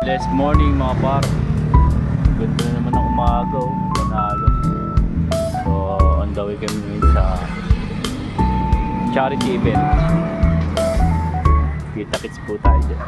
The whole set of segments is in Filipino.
Blessed morning mga par. Ganda na naman ng umaga, oh. Panalo. So on the way kami ngayon sa charity event. Kita-kits po tayo dyan.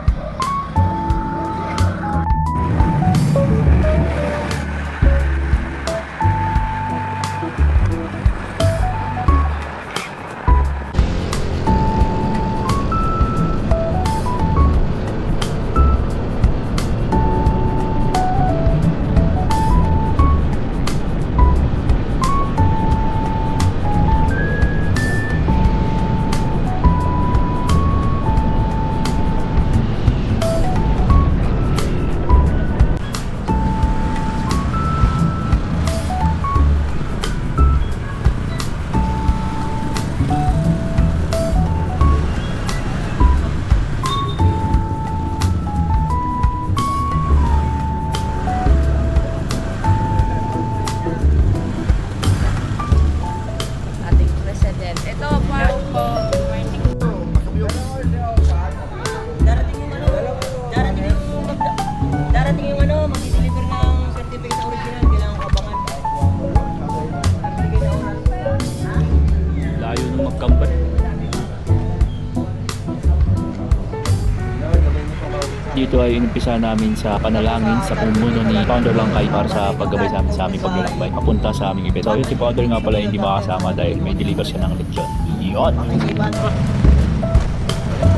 Dito ay inumpisa namin sa panalangin sa pumuno ni Founder Langkay para sa paggabay sa amin sa aming paglalakbay papunta sa aming event. So yung si Founder nga pala hindi makasama dahil may deliver siya ng lechon. Iyon!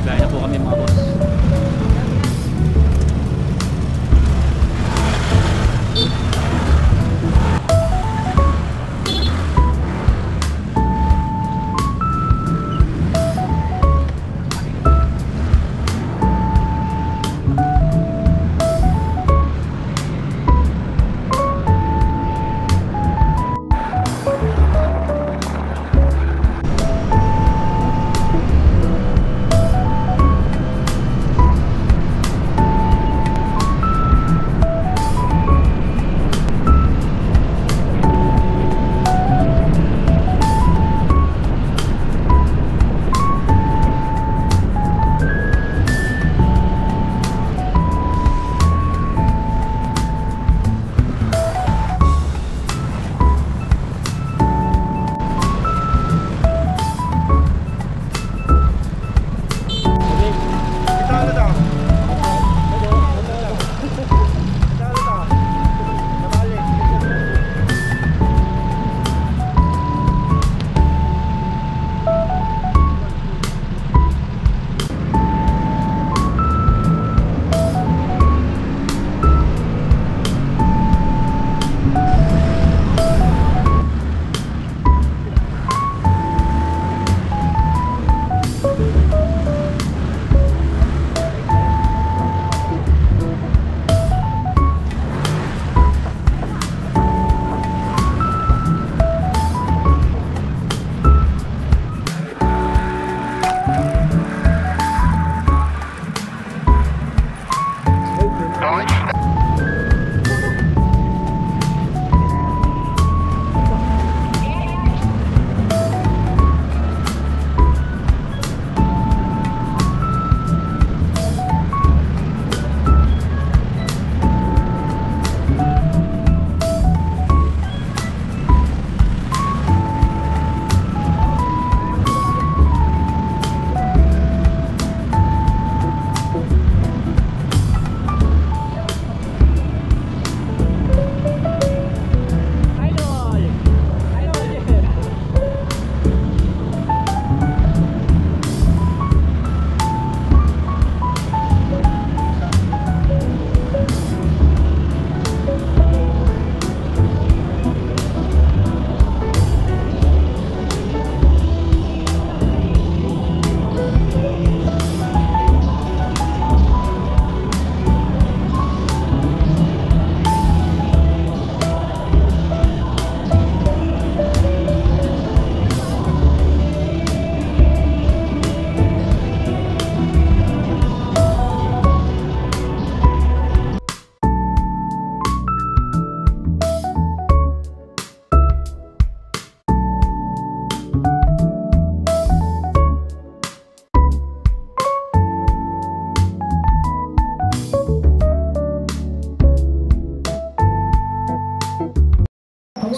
Gaya na po kami mga boss.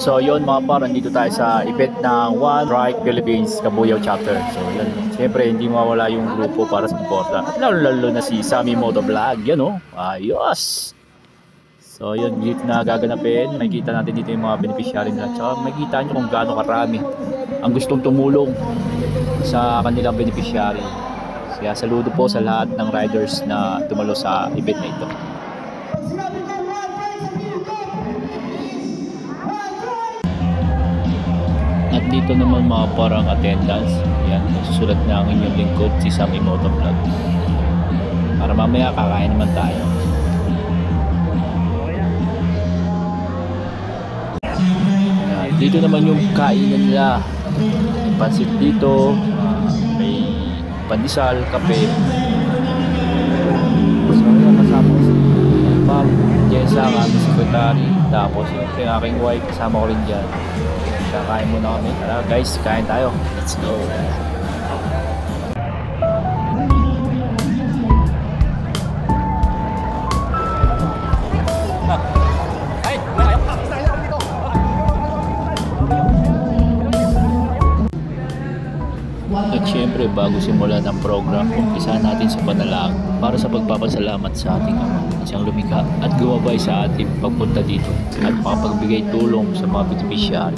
So yun mga par, nandito tayo sa event ng One Strike Philippines Cabuyao Chapter. So yun, siyempre hindi mawala yung grupo para sa suporta. At lalo na si Sammy Motovlog, yan o, ayos! So yun, dito na gaganapin, makikita natin dito yung mga beneficiary nila. Tsaka makikita nyo kung gaano karami ang gustong tumulong sa kanilang beneficiary. Kaya saludo po sa lahat ng riders na tumalo sa event na ito. At dito naman mga parang attendance. Yan, susulat na ang inyong lingkod si Sammy Motovlog. Para mamaya kakain naman tayo. Yan, dito naman yung kainan nila. May pansit dito, may pandesal, kape. So yan, kasama ko si Ma'am Jessa, ang aming secretary. Tapos yung aking wife, kasama ko rin dyan. Kakain muna kami. Tara guys, kain tayo. Let's go. At syempre, bago simulan ang program, umpisahan natin sa panalangin para sa pagpapasalamat sa ating Ama, siyang lumikha at gumabay sa ating pagpunta dito at makapagbigay tulong sa mga beneficiary.